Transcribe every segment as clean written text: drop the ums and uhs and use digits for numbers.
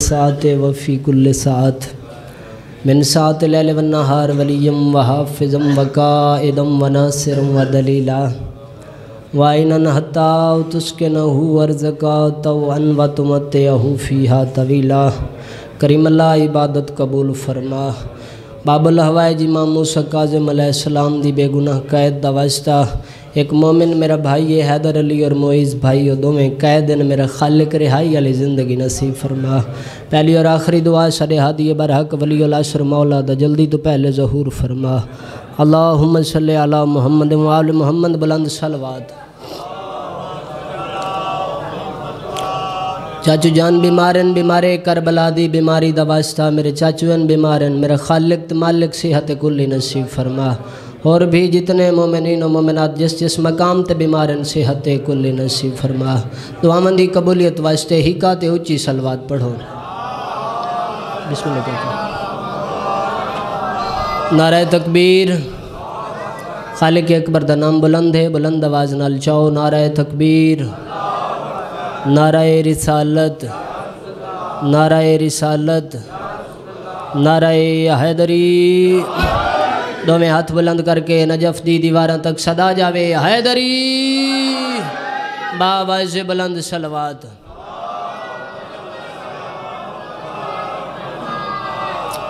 ساعت وفی کل ساعت من ساعت اللیل والنہار ولیم وحافظم وقائدم وناصرم ودلیلا وائنن حتی تسکنہو ورزقا توعن وتمتعہو فیہا طویلا۔ کریم اللہ عبادت قبول فرما۔ باب الحوائج امام موسیٰ کاظم علیہ السلام دی بے گناہ قید دا واسطہ ایک مومن میرا بھائی حیدر علی اور معیز بھائی دو میں قید میرا خالق رہائی علی زندگی نصیب فرما۔ پہلی اور آخری دعا سارے ہادی برحق ولی العصر مولا دا جلدی تو پہلے ظہور فرما۔ اللہم صلی علی محمد وآل محمد بلند صلوات۔ چاچو جان بیمارن بیمارے کربلا دی بیماری دا واسطہ میرے چاچوین بیمارن میرا خالق مالک صحت کلی نصیب فرما۔ اور بھی جتنے مومنین و مومنات جس مقام تے بیمارن صحت کلی نصیب فرما۔ دعا مندی قبولیت واسطے حقات اچھی صلوات پڑھو۔ بسم اللہ کہتا ہوں۔ نعرہ تکبیر۔ خالق اکبر دا نام بلند ہے، بلند آواز نال چاہو نعرہ تکبیر، نعرہ رسالت، نعرہ رسالت، نعرہ حیدری۔ دو میں ہاتھ بلند کر کے نجف دی دیواراں تک صدا جاوے حیدری، بابا سے بلند صلوات۔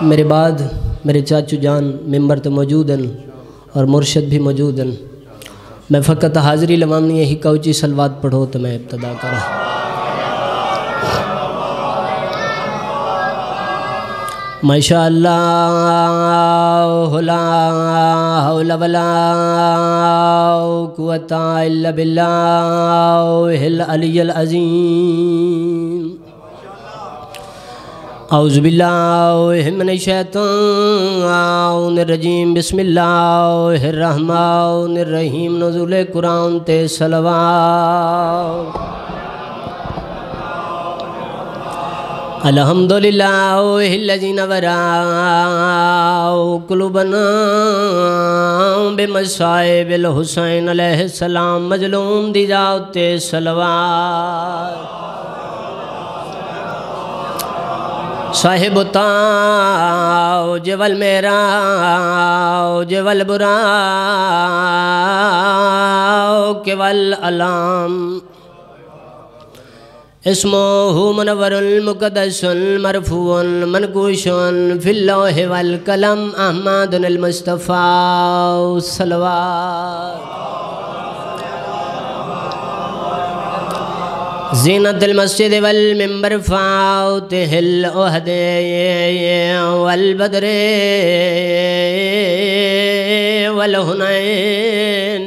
میرے بعد میرے چاچو جان ممبر تے موجود ہیں اور مرشد بھی موجود ہیں، میں فقط حاضری لوانی ہے ہی کوچی صلوات پڑھو تو میں ابتدا کرا۔ ماشاءاللہ لا حول ولا قوة الا باللہ العلی العظیم۔ اعوذ باللہ من الشیطان الرجیم، بسم اللہ الرحمن الرحیم۔ نزول قرآن تے صلوات۔ الحمدللہ الذی نور قلوبنا بمصائب الحسین علیہ السلام، مظلوم دی ذات صلوات۔ صاحب تاج والمعراج والبراق والعلام، اسمہ منور المقدس مرفوع منقوش فی اللوح والقلم، احمد المصطفیٰ صلوات۔ زینت المسجد والمنبر فاتح العہد والبدر والحنین،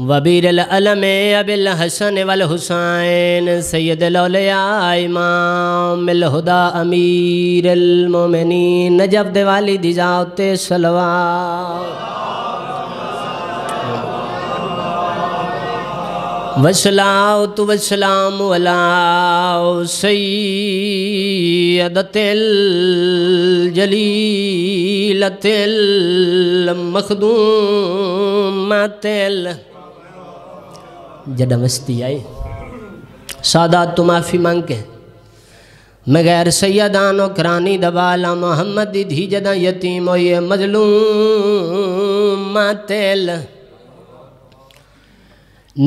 وبیر العلم ابی الحسن والحسین، سید الاولیاء امام الہدی امیر المومنین، نجف دے والد ذات صلوات۔ والصلاة والسلام علی سیدۃ الجلیلۃ المخدومۃ۔ جڑا وستی آئے سادات تو معافی مانگے میں غیر سیدان و کرانی دبالا محمد دی دھی جدہ یتیم و یہ مظلومات۔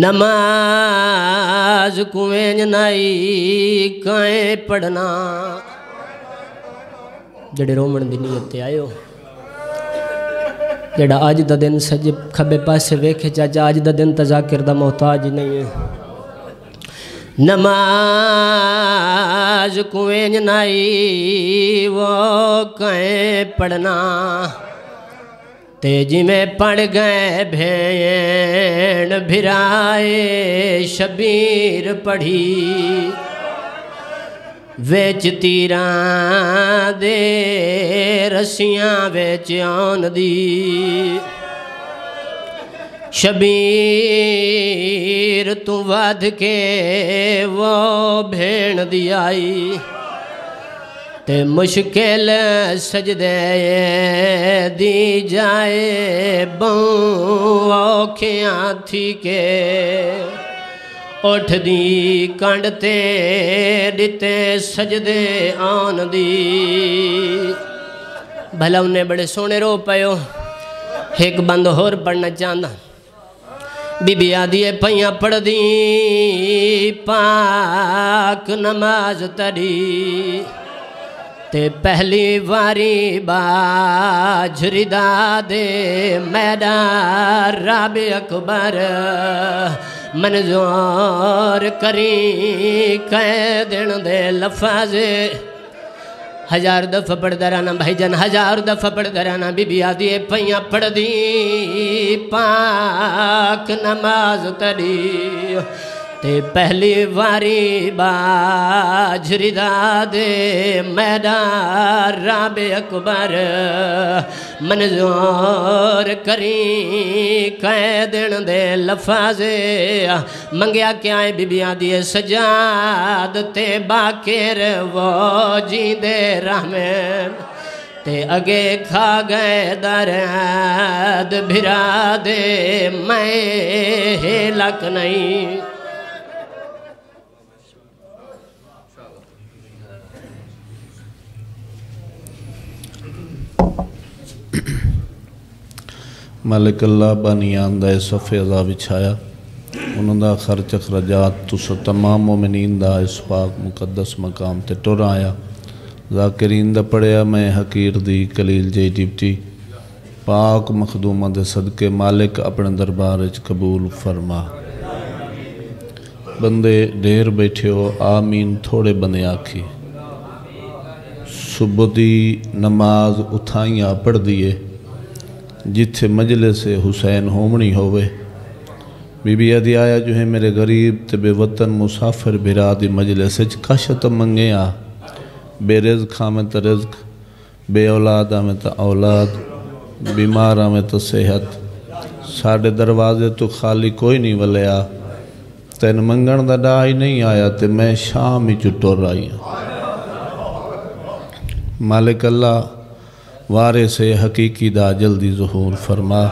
نماز کوئیں جنائی کائیں پڑھنا، جڑے رومن دی نیت آئے ہو، جڑا آج دا دن سجب کھبے پاسے ویکھے چاچا آج دا دن تذاکر دا محتاج نہیں ہے۔ نماز کوئیں جنائی وہ کائیں پڑھنا، تیجی میں پڑھ گئے بھین بھرائے شبیر پڑھی، ویچ تیران دے رسیاں ویچ آن دی، شبیر تو ود کے وہ بھین دی آئی، تے مشکل سجدے دی جائے بہوں اوکھیاں تھی کے اٹھ دی کنڈ تے دیتے سجدے آن دی بھلا انہیں بڑے سونے رو پہو ایک بند ہور پڑھنا چاہنا بی بی آدھیے پہیاں پڑھ دی پاک نماز تڑی تے پہلی واری باجری دادے میدان رب اکبر منظور کری کہہ دن دے لفظے 1000 دفعہ پڑھ درانا بھائی جان 1000 دفعہ پڑھ درانا بی بی آدھیے پہیاں پڑھ دی پاک نماز تڑی تے پہلی واری باجری دادے میدان رب اکبر منظور کری کہہ دن دے لفظے منگیا کیا ہے بی بی آدھیے سجاد تے باکر وہ جی دے رحمین تے اگے کھا گئے درد بھرا دے میں ہلک نہیں مالک اللہ بانیان دا صفِ عذا بچھایا انہوں دا خرچ اخرجات تسا تمام مومنین دا اس پاک مقدس مقام تے ٹر آیا ذاکرین دا پڑھیا میں حقیر دی کلیل جے ڈپٹی پاک مخدومہ دے صدقے مالک اپنے دربارج قبول فرما بندے ڈھیر بیٹھے ہو آمین تھوڑے بندے آکھی صبح دی نماز اٹھائیاں پڑھ دیئے جتھے مجلس حسین ہومنی ہوئے بی بی آدھی آیا جو ہے میرے غریب تے بے وطن مسافر بھرا دی مجلس کاشت منگے آ بے رزق آمیں تا رزق بے اولاد آمیں تا اولاد بیمار آمیں تا صحت ساڑھے دروازے تو خالی کوئی نہیں ولے آ تین منگن دا ڈائی نہیں آیا تے میں شام ہی چٹور رہی ہوں مالک اللہ وارث حقیقی دا جلدی ظہور فرما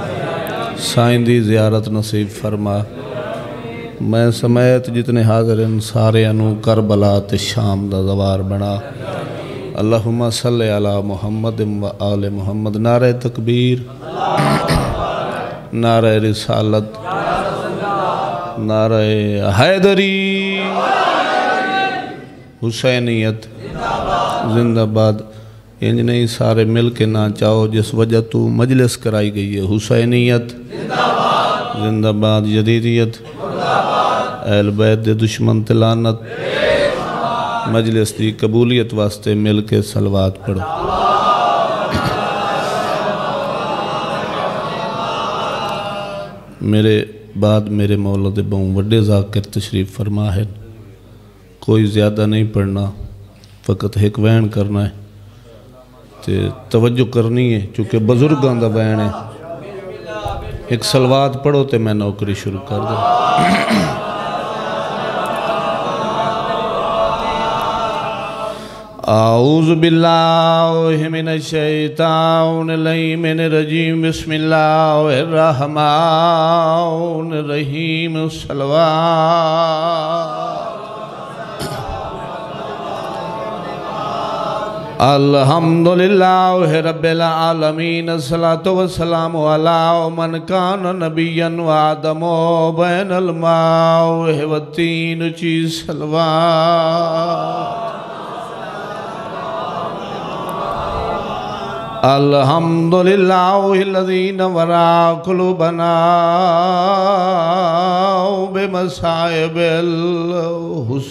سائندی زیارت نصیب فرما میں سمیت جتنے حاضر ہیں سارے انو کربلا تے شام دا زوار بنا اللہم صلی علی محمد و آل محمد نعرہ تکبیر نعرہ رسالت نعرہ حیدری حسینیت زندہ باد انج نہیں سارے مل کے نہ چاہو جس وجہ تو مجلس کرائی گئی ہے حسینیت زندہ باد جدیدیت اہل بیت دے دشمن تلانت مجلس دی قبولیت واسطے مل کے صلوات پڑھو میرے بعد میرے مولد بہوں وڈے ذاکر تشریف فرما ہے کوئی زیادہ نہیں پڑھنا فقط ایک وین کرنا ہے تے توجہ کرنی ہے چونکہ بزرگاں دا بیان ہے ایک صلوات پڑھو تے میں نوکری شروع کر دوں اعوذ باللہ من الشیطان الرجیم بسم اللہ الرحمن الرحیم صلوات الحمدللہ رب العالمین الصلاة والسلام علی من کان نبیا وآدم بین الماء والتین چی صلوات الحمدللہ الذی نورا قلوبنا بمصائب الحسین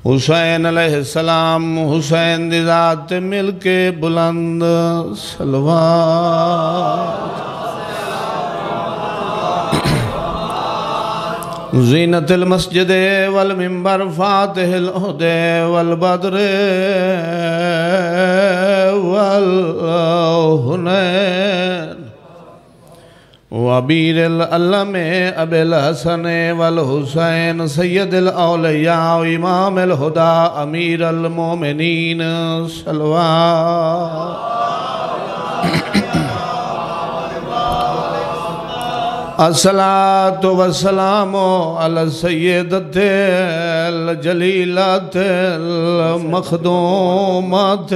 حسین علیہ السلام حسین دی ذات مل کے بلند صلوات زینت المسجد والمنبر فاتح الہدے والبدر والحنین وعبیر العلم ابی الحسن والحسین سید الاولیاء امام الہدا امیر المومنین صلوات الصلاة والسلام على سيدة الجليلة المخدومة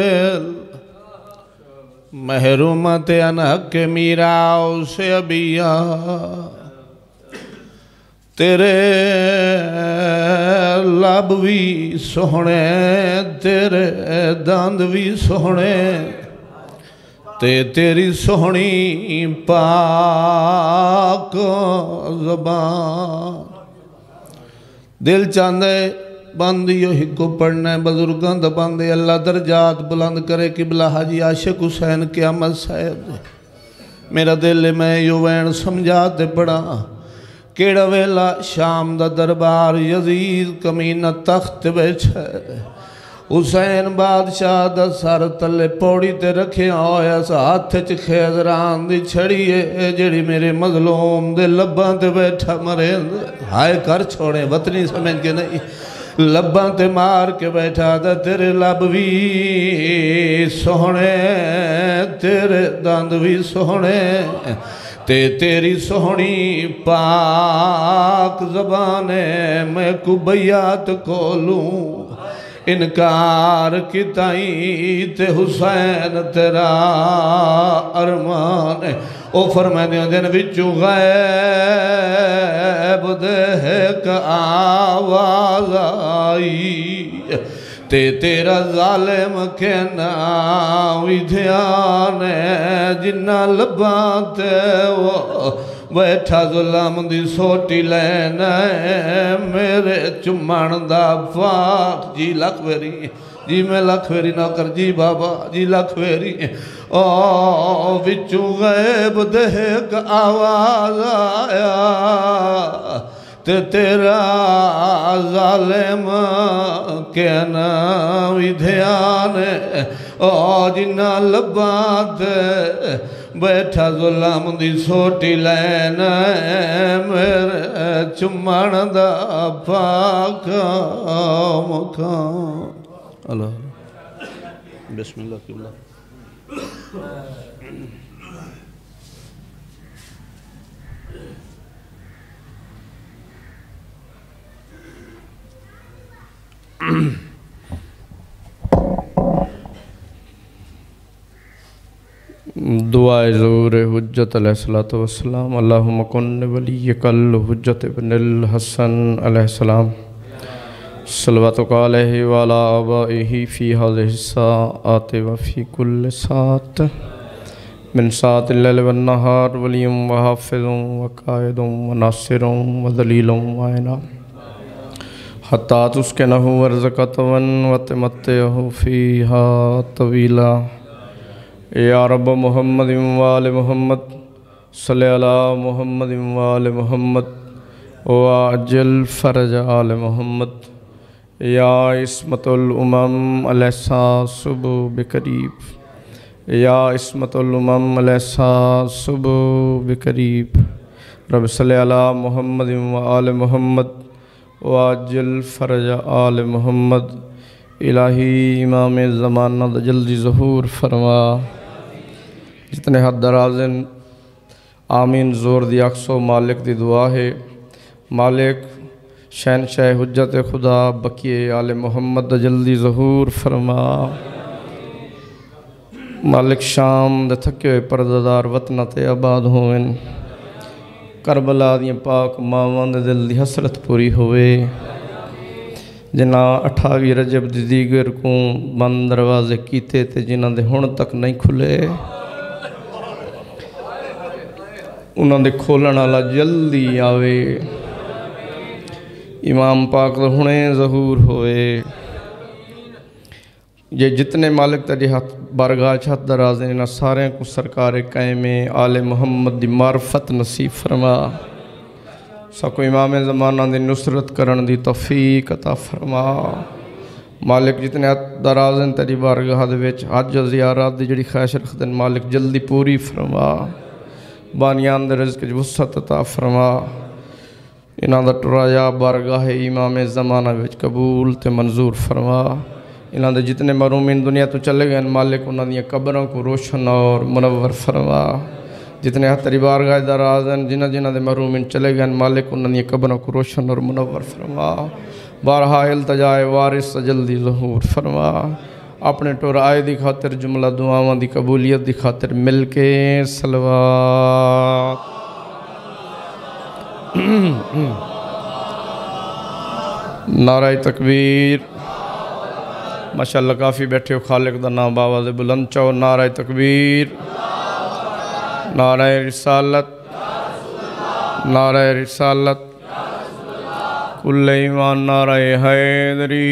محرومة عن حق میرا سے ابیا تیرے لب بھی سوہنے تیرے داند بھی سوہنے تیری سوہنی پاک زبان دل چاندے باندھی یہی کو پڑھنے بزرگاں دا باندھے اللہ درجات بلند کرے قبلہ حاجی عاشق حسین قیامت صاحب میرا دل میں یو وین سمجھاتے پڑھا کیڑا ویلا شام دا دربار یزید کمینہ تخت بیٹھے حسین بادشاہ دا سر تلے پوڑی تے رکھے آیا سا ہاتھ چ خیزران دی چھڑیے جڑی میرے مظلوم دے لباں تے بیٹھا مرے ہائے کر چھوڑے وطنی سمجھ کے نہیں لباں تے مار کے بیٹھا دا تیرے لب بھی سوہنے تیرے داند بھی سوہنے تیری سوہنی پاک زبانے میں کو بیعت کو لوں انکار کی تائیں تے حسین تیرا ارمان او فرمائے دن وچو غیب دیکھ آواز آئی تیرا ظالم کے ناوی دھیانے جنہ لباتے وہ بیٹھا ظلم دی سوٹی لینے میرے چمان دا فاق جی لکھویری جی میں لکھویری نوکر جی بابا جی لکھویری وچو غیب دیکھ آواز آیا تیرا ظالم کے ناوی دھیانے جنہ لبات بیٹھا ظلم دی سوٹی لینے میرے چمان دا پاک مکان اللہ بسم اللہ قبلہ دعائے ظہور حجت علیہ السلام اللہم کن ولیک الحجت ابن الحسن علیہ السلام صلواتک علیہ وعلا آبائہ فی هذه الساعات وفی کل ساعت من ساعت اللیل والنہار ولیم وحافظ وقائد وناصر وذلیل وعینا حتی تسکنہ ورزقتون وتمتعہ فیہا طویلا یا رب محمد وآل محمد صلی اللہ محمد وآل محمد وعجل فرج آل محمد یا عصمت الامم علیسا صبح بقریب یا عصمت الامم علیسا صبح بقریب رب صلی اللہ محمد وآل محمد وعجل فرج آل محمد الہی امام زمانہ جلدی ظہور فرما جتنے حد درازن آمین زور دی اقصو مالک دی دعا ہے مالک شہنشاہ حجت خدا بقیے آل محمد جلدی ظہور فرما مالک شام دے تھکے پرددار وطنت آباد ہوئن کربلا دی پاک ماوان دے دل دی حسرت پوری ہوئے جنہ 28 رجب دی دیگر کو بند دروازے کیتے تے جنہ دے ہون تک نہیں کھلے انہوں نے کھولنا لا جلدی آوے امام پاک ہونے ظہور ہوئے یہ جتنے مالک تری ہاتھ بارگاہ چھت درازیں انہاں سارے کو سرکار قائم آل محمد دی معرفت نصیب فرما سکو امام زمانہ دی نصرت کرن دی توفیق عطا فرما مالک جتنے ہاتھ درازیں تری بارگاہ دے وچ حج زیارات دی جڑی خواہش رکھدن مالک جلدی پوری فرما بانیان دے رزق کی وسعت عطا فرما انہاں دا ٹرایا بارگاہ امام زمانہ وچ قبول تے منظور فرما انہاں دے جتنے محرومین دنیا تو چلے گئے مالک انہاں دی قبروں کو روشن اور منور فرما جتنے ہاتھ تیری بارگاہ دراز ہیں جنہ جنہ دے محرومین چلے گئے مالک انہوں نے قبروں کو روشن اور منور فرما بارہا التجائے وارث جلدی ظہور فرما اپنے ٹور آئے دی خاطر جملہ دعاواں دی قبولیت دی خاطر مل کے صلوات نعرہ تکبیر ماشاءاللہ کافی بیٹھے ہو خالق دا نام باواز بلند چاہو نعرہ تکبیر نعرہ رسالت نعرہ رسالت کل ایمان نعرہ حیدری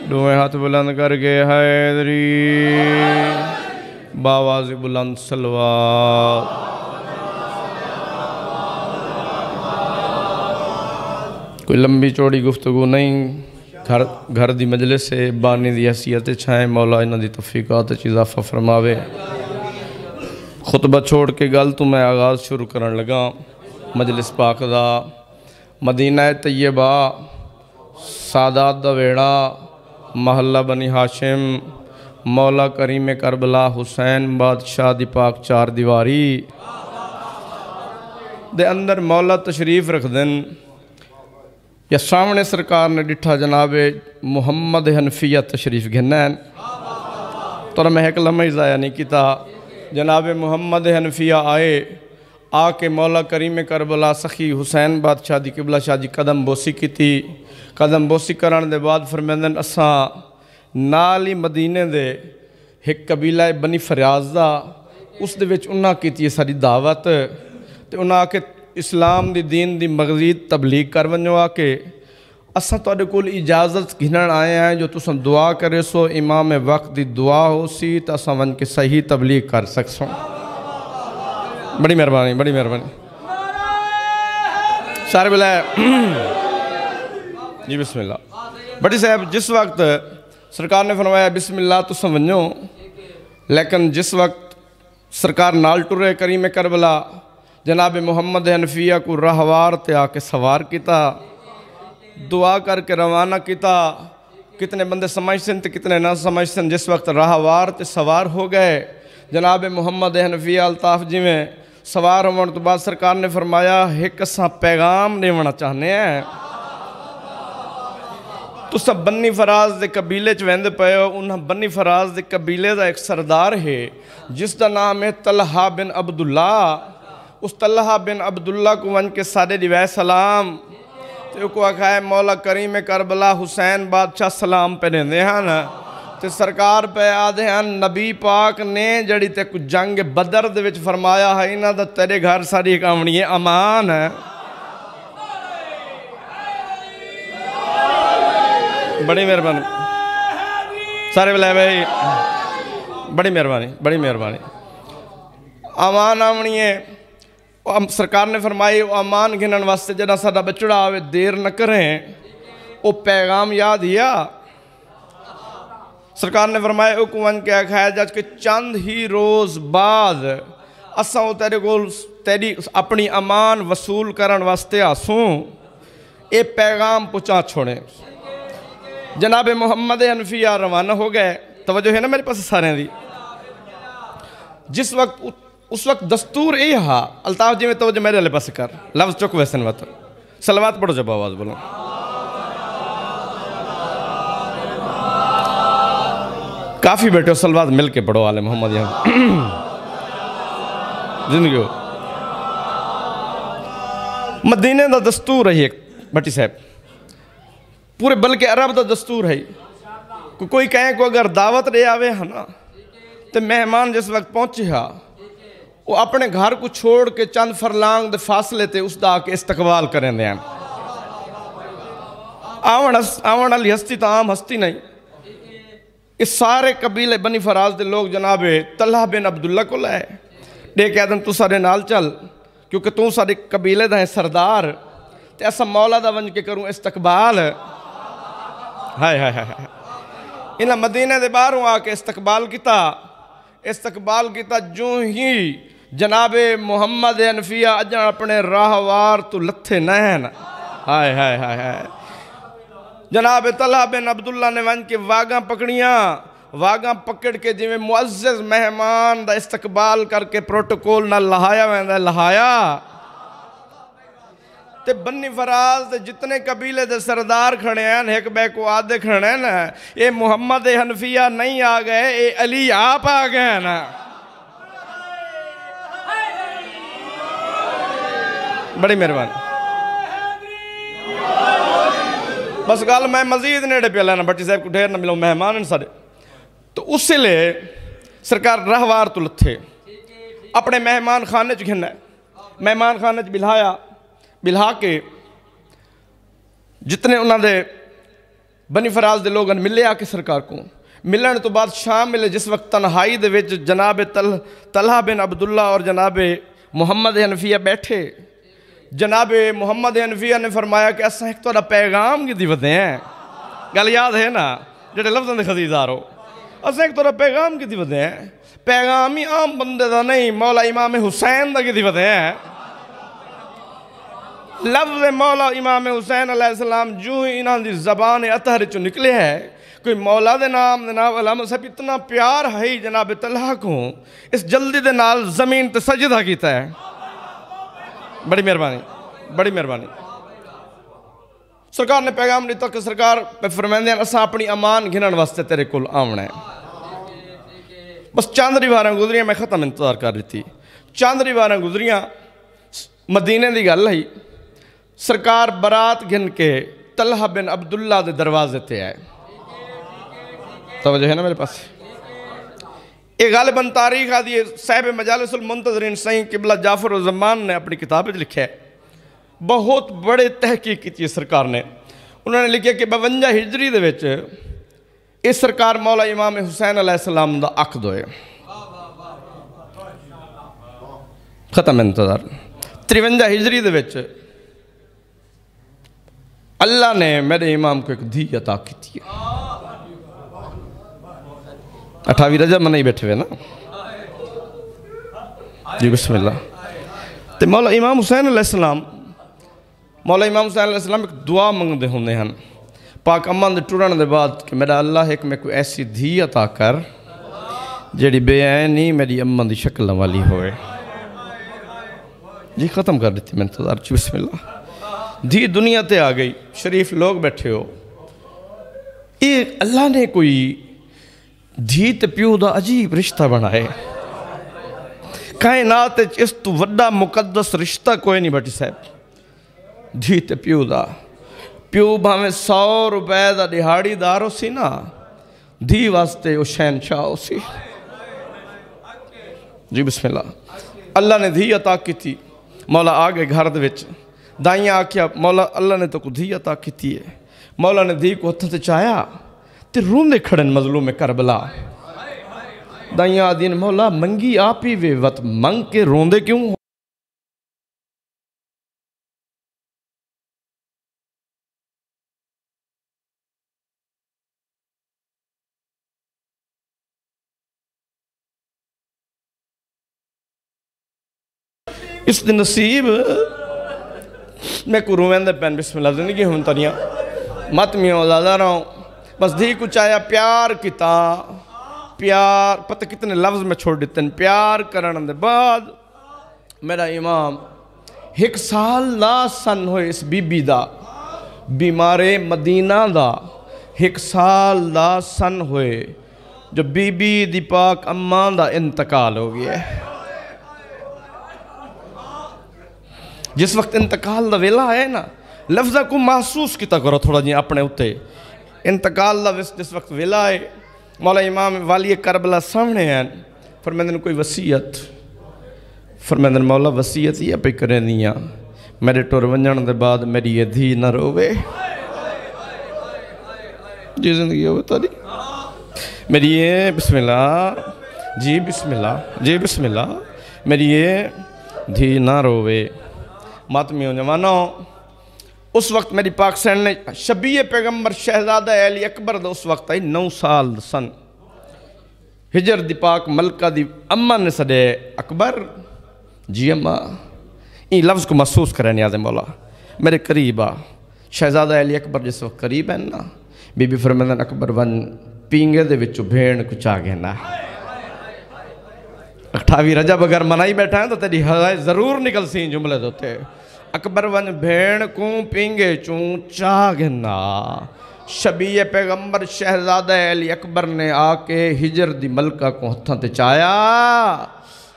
دوئے ہاتھ بلند کر کے حیدری باواز بلند صلوات کوئی لمبی چوڑی گفتگو نہیں گھر دی مجلس سے بانی دی حیثیت چھائیں مولا انہاں دی توفیقات اضافہ فرماوے خطبہ چھوڑ کے گل تو میں آغاز شروع کرن لگا مجلس پاک دا مدینہ طیبہ سادات دا ویڑا محلہ بنی ہاشم مولا کریم کربلا حسین بادشاہ دی پاک چار دیواری دے اندر مولا تشریف رکھ دن یا سامنے سرکار نے ڈٹھا جناب محمد حنفیہ تشریف گھنین تو میں ایک لمحہ ضائع نہیں کیتا جناب محمد حنفیہ آ کے مولا کریم کربلا سخی حسین بادشاہ دی قبلہ شاہ دی قدم بوسی کی تھی قدم بوسی کران دے بعد فرمیندن اساں نالی مدینے دے ایک قبیلہ بنی فریاض دا اس دے وچ انہاں کی تھی ساری دعوت تے انہاں آ کے اسلام دی دین دی مزید تبلیغ کر ونجو آ کے اساں تواڈے کول اجازت گھنن آئے ہیں جو تساں دعا کرے سو امام وقت دی دعا ہو سی تا اساں ون کے صحیح تبلیغ کر سکسوں بڑی مہربانی بڑی مہربانی سارے بلائے جی بسم اللہ بڑی صاحب جس وقت سرکار نے فرمایا بسم اللہ تساں ونجو لیکن جس وقت سرکار نال ٹرے کریم کربلا جناب محمد حنفیہ کو راہوار تے آ کے سوار کیتا دعا کر کے روانہ کیتا کتنے بندے سمجھتے تے کتنے نہ سمجھتے جس وقت راہوار تے سوار ہو گئے جناب محمد حنفیہ الطاف جی میں سوار ہونے تو بعد سرکار نے فرمایا ایک اساں پیغام دیونا چاہنے ہیں تو سب بنی فراز دے قبیلے چویندے پئے ہو انہاں بنی فراز دے قبیلے دا ایک سردار ہے جس دا نام ہے طلحہ بن عبداللہ اس طلحہ بن عبداللہ کو ون کے سارے دیوائے سلام تو کو آکھا ہے مولا کریم کربلا حسین بادشاہ سلام پہ دیں دے ہیں نا تو سرکار پہ آدھے ہیں نبی پاک نے جڑی تے کچھ جنگ بدر دے وچ فرمایا ہے انہاں دا تیرے گھر ساری کامنی ہے امان ہے بڑی مہربانی سارے بلائے بھائی بڑی مہربانی امان آمنی ہے سرکار نے فرمائی وہ امان گھنن واسطے جنہ سادہ بچڑا آوے دیر نہ کریں وہ پیغام یاد ہیا سرکار نے فرمایا او کوان کیا کھایا جاج کہ چند ہی روز بعد اساں وہ تیرے گول تیری اپنی امان وصول کرن واسطے آسوں اے پیغام پچا چھوڑیں جناب محمد حنفیہ روانہ ہو گئے توجہ ہے نا میرے پاس سارے دی جس وقت اس وقت دستور اے ہا الطاف جی میں توجہ میرے علیہ پاس کر لفظ چک ویسن وقت صلوات پڑھو جب آواز بولو کافی بیٹے ہو صلوات مل کے پڑھو آل محمد یہاں زندگی ہو مدینہ دا دستور ہے ایک بٹی صاحب پورے بلکہ عرب دا دستور ہے کوئی کہیں کو اگر دعوت رہے آوے ہے نا تو مہمان جس وقت پہنچے ہاں وہ اپنے گھر کو چھوڑ کے چند فرلانگ دے فاصلے تے اس دا کے استقبال کریں دے ہیں آوان علی ہستی تا عام ہستی نہیں اس سارے قبیلے بنی فراز دے لوگ جناب طلحہ بن عبداللہ کو لائے دے کہہ دن تو سارے نال چل کیونکہ تو سارے قبیلے دا ہیں سردار تے ایسا مولا دا ونج کے کروں استقبال ہائے ہائے ہائے انہاں مدینہ دے باہروں آ کے استقبال کیتا جو ہی جناب محمد حنفیہ اجن اپنے راہوار تو لتھے نین ہائے ہائے ہائے ہائے جناب طلحہ بن عبداللہ نے ون کے واگاں پکڑیاں واگاں پکڑ کے جی میں معزز مہمان دا استقبال کر کے پروٹوکول نہ لہایا ویندہ لہایا تے بنی فراز دے جتنے قبیلے دے سردار کھڑے ہیں ایک بے کو آدھے کھڑے ہیں نا اے محمد حنفیہ نہیں آ گئے اے علی آپ آ گئے ہیں نا بڑی مہربانی بس گال میں مزید نیڑے پہ لینا بٹی صاحب کو ڈھیر نہ ملو مہمان ہیں سارے تو اس سے لے سرکار رہوار تو لتھے اپنے مہمان خانے چ گھننا ہے مہمان خانے چ بلہا کے جتنے انہوں نے بنی فراز دے لوگن ملے آ کے سرکار کو ملن تو بعد شام ملے جس وقت تنہائی دے وچ جناب طلحہ بن عبداللہ اور جناب محمد حنفیہ بیٹھے جناب محمد حنفیہ نے فرمایا کہ اساں ایک توڑا پیغام کی دی ودے ہیں گل یاد ہے نا جڑے لفظاں دے خزیزار ہو اساں ایک توڑا پیغام کی دی ودے ہیں پیغام ہی عام بندے دا نہیں مولا امام حسین دا کی دی ودے ہیں لفظ مولا امام حسین علیہ السلام جو ہی انہاں دی زبان اطہر چو نکلے ہے کوئی مولا دے نام جناب علامہ صاحب اتنا پیار ہے جناب طلحہ کو اس جلدی دے نال زمین تے سجدہ کیتا ہے بڑی مہربانی سرکار نے پیغام دیتا کہ سرکار پہ فرمائندے ہیں اساں اپنی امان گھنن واسطے تیرے کل آمنا ہے بس چاندری واراں گزریاں میں ختم انتظار کر رہی تھی چاندری واراں گزریاں مدینے دی گل ہے سرکار برات گھن کے طلحہ بن عبداللہ دے دروازے تے آئے توجہ ہے نا میرے پاس ایک غالباً تاریخ آدھی صاحب مجالس المنتظرین سعید قبلہ جعفر الزمان نے اپنی کتاب میں لکھا ہے بہت بڑے تحقیق کی تھی سرکار نے انہوں نے لکھا کہ 52 ہجری دے وچ اس سرکار مولا امام حسین علیہ السلام دا عقد ہوئے ختم انتظار 53 ہجری دے وچ اللہ نے میرے امام کو ایک دھی عطا کی تھی 28 رجب میں نہیں بیٹھے ہوئے نا جی بسم اللہ تے مولا امام حسین علیہ السلام ایک دعا منگ دے ہوندے ہیں پاک امان دے ٹورن دے بعد کہ میرا اللہ ایک میں کوئی ایسی دھی عطا کر جیڑی بے عینی میری امان دی شکل والی ہوئے جی ختم کر دیتی میں انتظار جی بسم اللہ دھی دنیا تے آ گئی شریف لوگ بیٹھے ہو یہ اللہ نے کوئی دھی تے پیو دا عجیب رشتہ بنائے کائنات اس تو وڈا مقدس رشتہ کوئی نہیں بیٹی صاحب دھی تے پیو دا پیو بھامیں 100 روپے دا دہاڑی دارو سی نا دھی واسطے او شہنشاہ ہو سی جی بسم اللہ اللہ نے دھی عطا کی تھی مولا آگے گھر دے وچ دائیاں آکیا مولا اللہ نے تو کو دھی عطا کی تھی ہے مولا نے دھی کو ہتھے تے چاہیا تے روندے کھڑن مظلوم کربلا دائیاں آدین مولا منگی آپی وے وط منگ کے روندے کیوں اس دن نصیب میں کو روین دے پین بسم اللہ زندگی ہوں تنیا مت میں زیادہ رہا ہوں بس دھی کو چاہیا پیار کتا پیار پتہ کتنے لفظ میں چھوڑ دیتے ہیں پیار کرن دے بعد میرا امام 1 سال لا سن ہوئے اس بی بی دا بیمارے مدینہ دا 1 سال لا سن ہوئے جو بی بی دی پاک امان دا انتقال ہو گیا ہے جس وقت انتقال دا ویلا ہے نا لفظہ کو محسوس کیتا کرو تھوڑا جی اپنے ہوتے انتقال دا جس وقت ویلا ہے مولا امام والی کربلا سامنے ہیں فرمیدن کوئی وسیعت فرمیدن مولا وسیعت یہ پہ کریں دیا میرے ٹور ونجن دے بعد میری یہ دھی نہ روے جی زندگی ہوئے تاری میری یہ بسم اللہ جی بسم اللہ میری یہ دھی نہ روے ماتمی ہوں جوانوں اس وقت میری پاک سین نے شبیہ پیغمبر شہزادہ علی اکبر دا اس وقت آئی 9 سال سن ہجر دی پاک ملکہ دی اممہ نے سڑے اکبر جی اممہ این لفظ کو محسوس کریں نیاز مولا میرے قریب آ شہزادہ علی اکبر جس وقت قریب ہیں نا بی بی فرمیدن اکبر ون پینگے دے وچوں بھیڑ کو چا گینا 28 رجب اگر منائی بیٹھا ہے تو تیری ہزائے ضرور نکل سی جملے دوتے اکبر ون بھیڑ کو پینگے چون چا گینا شبیہ پیغمبر شہزادہ علی اکبر نے آ کے ہجر دی ملکہ کو ہتھاں تے چایا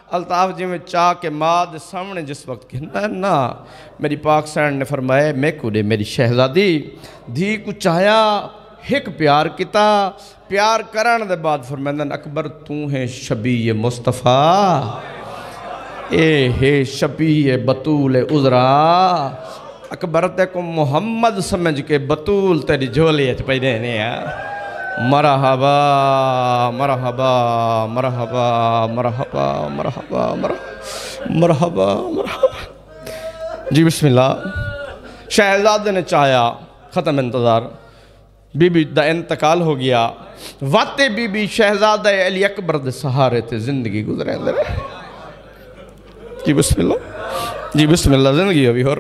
الطاف جی میں چاہ کے ماں دے سامنے جس وقت کہنا ہے نا میری پاک سین نے فرمایا میں کو دے میری شہزادی دھی کو چاہیا ایک پیار کیتا پیار کرن دے بعد فرمائندن اکبر تو ہے شبیہ مصطفیٰ اے ہے شبیہ بطول عذرا اکبر تے کو محمد سمجھ کے بطول تیری جھولی اچ پہ دینے ہیں مرحبا مرحبا مرحبا مرحبا مرحبا مرحبا مرحبا جی بسم اللہ شہزادے نے چاہیا ختم انتظار بی بی دا انتقال ہو گیا واتے بی بی شہزادہ علی اکبر دے سہارے تے زندگی گزرے اندر جی بسم اللہ زندگی ابھی اور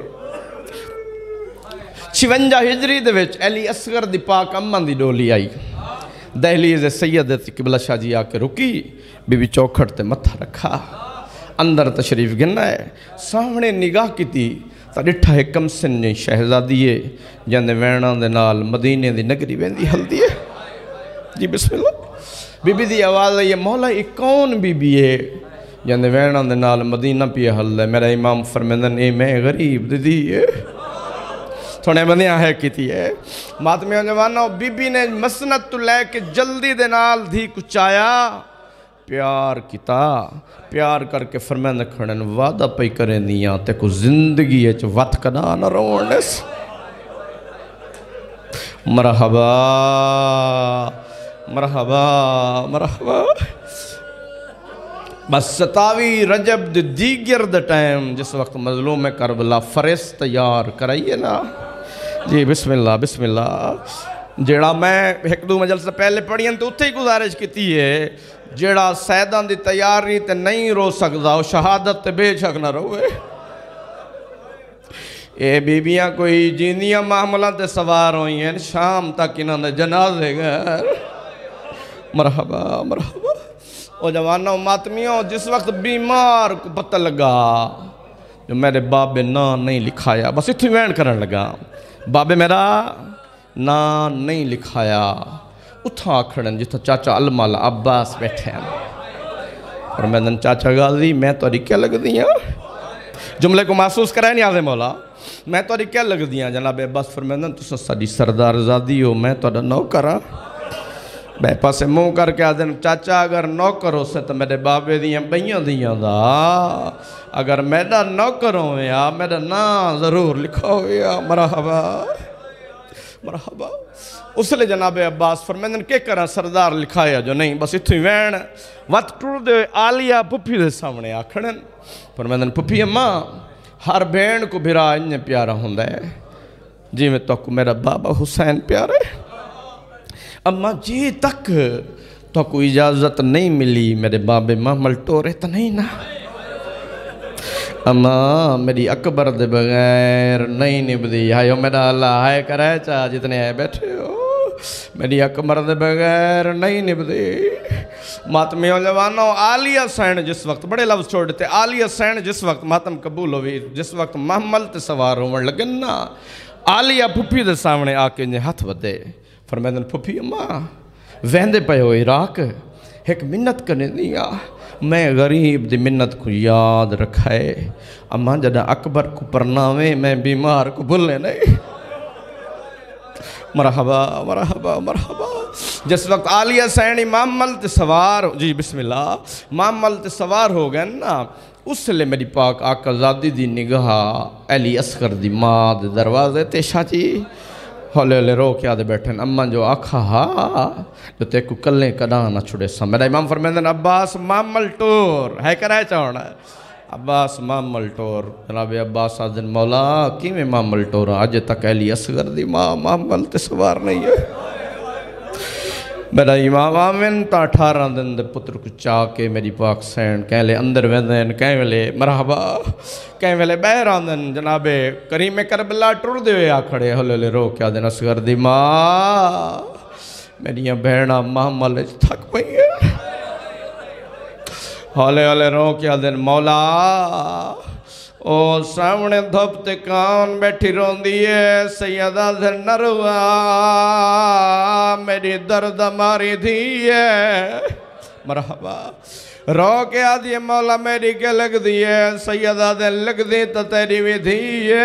56 ہجری دے وچ علی اصغر دی پاک امن دی ڈولی آئی دہلیز سیدت قبلہ شاہ جی آکے رکی بی بی چوکھٹ تے متھا رکھا اندر تشریف گننا ہے سامنے نگاہ کی تھی تا ڈٹھا ہے کم سن شہزادیے جاندے وینہ دے نال مدینے دی نگری ویندی حل دیئے جی بسم اللہ بی بی دی آواز ہے یہ مولا ایک کون بی بی ہے جاندے وینہ دے نال مدینہ پی حل ہے میرا امام فرمیندن اے میں غریب دی دیئے تھوڑے بندیاں ہے کیتی ہے ماتمیوں جوانوں بی بی نے مسنت تو لے کے جلدی دے نال دھی کچایا پیار کیتا پیار کر کے فرمیند کھڑن وعدہ پئی کریں دیاں تے کو زندگی اچ وط کنا نہ روڑنس مرحبا مرحبا مرحبا بس 27 رجب دیگر دا ٹائم جس وقت مظلوم کربلا فرس تیار کرائیے نا جی بسم اللہ جیڑا میں ایک دو مجلس سے پہلے پڑھیں تو اتھے ہی گزارش کیتی ہے جیڑا سیدان دی تیاری تے نہیں رو سکدا وہ شہادت تے بے شک نہ روئے اے بیبیاں کوئی جیندیاں معاملہ تے سوار ہوئی ہیں شام تک انہوں نے جنازے گھر مرحبا مرحبا او جوانوں ماتمیوں جس وقت بیمار کو پتہ لگا جو میرے بابے نام نہیں لکھایا بس اتھی وین کرن لگا بابے میرا نام نہیں لکھایا اتھا کھڑن جتھا چاچا المال عباس بیٹھے ہیں اور میں دن چاچا غازی میں تو کیا لگ دیاں جملے کو محسوس کرائے نہیں آدھے مولا میں تو کیا لگ دیاں جناب عباس فرمیندن تو ساری سردار زادی ہو میں تو نو کرا بے پاسے منہ کر کے آدھے چاچا اگر نوکر ہو سے تو میرے بابے دیاں بیاں دیاں دا اگر میرا نوکر ہو یا میرا نام ضرور لکھا ہو یا مرحبا مرحبا اس لئے جناب عباس فرمیندن کے کرا سردار لکھایا جو نہیں بس اتھوئی وین وقت ٹور دے آلیا پپی دے سامنے آکھڑن فرمیندن پپی اماں ہر بین کو بھرا انہیں پیارا ہوندہ ہے جی میں تو میرا بابا حسین پیارے اماں جی تک تو کوئی اجازت نہیں ملی میرے بابے محمل ٹورے تو نہیں نا اماں میری اکبر دے بغیر نہیں نبدی آئیو میرا اللہ آئے کرائے چاہ جتنے آئے بیٹھے ہو میری اکبر دے بغیر نہیں نبدی ماتمیوں جوانوں آلیہ سین جس وقت بڑے لفظ چھوڑ دیتے آلیہ سین جس وقت ماتم قبول ہوئی جس وقت محمل تے سوار ہوئے لگنا آلیہ پھپی دے سامنے آکے انہیں ہاتھ ودے فرمیدن پھپی اماں وہندے پہ ہو عراق ایک منت کرنے دیا میں غریب دی منت کو یاد رکھائے اماں جدہ اکبر کو پرناوے میں بیمار کو بھولنے نہیں مرحبا مرحبا مرحبا جس وقت آلیہ سین امام ملت سوار جی بسم اللہ امام ملت سوار ہو گئے نا اس لئے میری پاک آقا زادی دی نگاہ علی اصغر دی ماں دے دروازے تے شاہ جی ہولے ہولے رو کیا دے بیٹھیں اماں جو آکھا ہاں جو تے کو کلیں کداں نہ چھڑے سا میرا امام فرمیندن عباس مامل ٹور ہے کرائے چاہونا ہے عباس مامل ٹور جناب عباس آدھن مولا کی میں مامل ٹور آج تک علی اصغر دی ماں مامل تے سوار نہیں ہے میرا امام آمین تا 18 دن دے پتر کو چاہ کے میری پاک سین کہیں لے اندر ویندن کہیں لے مرحبا کہیں لے بہر آندن جناب کریم کربلا ٹر دے ہوئے آکھڑے ہلے لے رو کیا دن اصغر دی ماں میری بہناں محمل تھک پئی ہے ہولے ہولے رو کیا دن مولا او سامنے دھوپ تے کان بیٹھی رون دیئے سیدہ دن نروا میری درد ماری دیئے مرحبا رو کے آدھی مولا میری کے لگ دیئے سیدہ دن لگ دی تو تیری بھی دیئے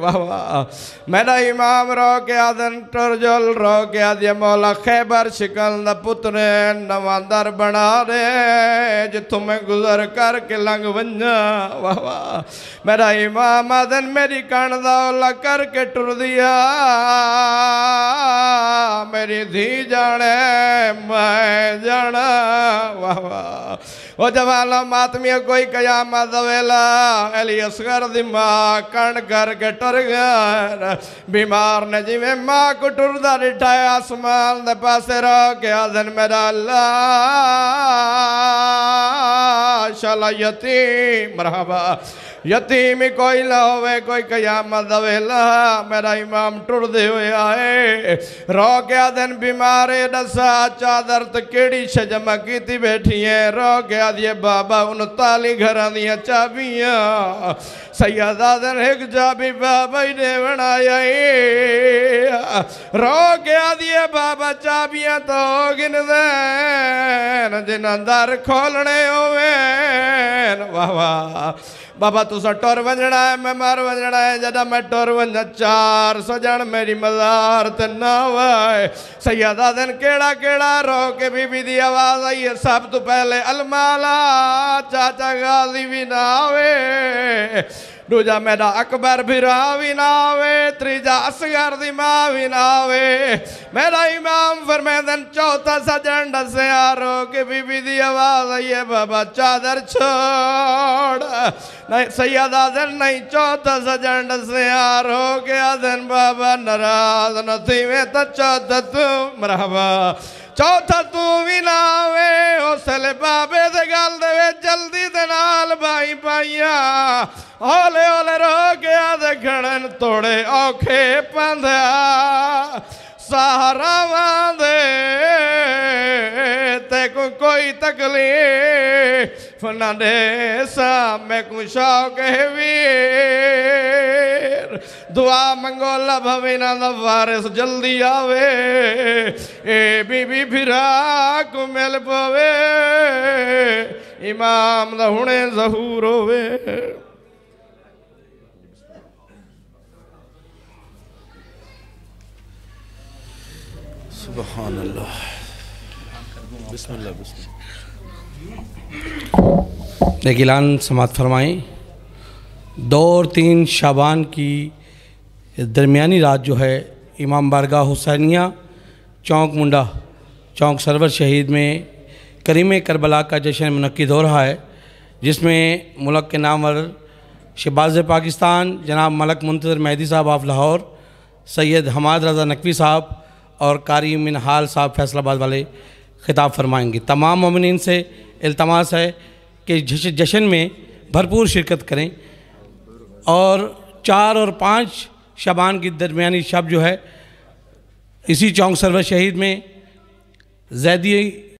واہ واہ میرا امام رو کے آدھن ٹرجل رو کے آدھی مولا خیبر شکل دا پترے نواندر بنا رہے جتوں میں گزر کر کے لنگ ونجا واہ واہ میرا امام آدھن میری کاندہ اولا کر کے ٹر دیا میری دھی جانے میں جانا واہ وہ جوالا ماتمیہ کوئی قیامت ویلا علی اصغر دی ماں کن کر کے ٹر گیا بیمار نے جی میں ماں کو ٹردہ رٹھائے آسمان دے پاسے رو کے آدھن میرا اللہ شالا یتیم مرحبا یتیمی کوئی نہ ہوئے کوئی قیامت ویلا میرا امام ٹر دے ہوئے آئے رو کے آدھن بیمارے نسا چادر تکیڑی شجمہ کی تھی بیٹھی ہیں رو کے آدھے بابا ان تالی گھران دیا چابیاں سید آدھن ایک چابی بابا ہی نے بنایا رو کے آدھے بابا چابیاں تو گن دین جن اندر کھولنے ہوئے واہ واہ بابا تو سا ٹور ونجڑا ہے میں مار ونجڑا ہے جدا میں ٹور ونجڑا 400 جن میری مزار تے ناوائے سیدہ دن کیڑا کیڑا رو کے بی بی دی آواز آئی ہے سب تو پہلے المالا چاچا غازی بھی ناوے دوجا میرا اکبر بھی راوی ناوے تریجا اصغر دی ماوی ناوے میرا امام فرمیدن چوتھا سجن ڈسے آرو کہ بی بی دی آواز آئیے بابا چادر چھوڑ نہیں سیدہ دن نہیں چوتھا سجن ڈسے آرو کہ آدھن بابا نراز نتھی میں تا چوتھا تو مرحبا چوتھا تو بھی ناوے حسل بابے دے گال دے وے جلدی دے نال بائی پائیا ہولے ہولے رو گیا دے گھڑن توڑے اوکھے پندھا سہارا واندے تے کوئی تکلیف نہ دے سا میں کو شوق ہے ویر دعا منگو لبھوینا دا وارث جلدی آوے اے بی بی پھرا کو مل پوے امام دا ہونے ظہور ہوئے سبحان اللہ بسم اللہ بسم اللہ ایک اعلان سماعت فرمائیں 2 اور 3 شعبان کی درمیانی رات جو ہے امام بارگاہ حسینیہ چونک منڈا چونک سرور شہید میں کریم کربلا کا جشن منعقد ہو رہا ہے جس میں ملک کے نامور شہباز پاکستان جناب ملک منتظر مہدی صاحب آف لاہور سید حماد رضا نقوی صاحب اور قاری منحال صاحب فیصل آباد والے خطاب فرمائیں گے تمام مومنین سے التماس ہے کہ جشن میں بھرپور شرکت کریں اور 4 اور 5 شعبان کی درمیانی شب جو ہے اسی چونک سرور شہید میں زیدی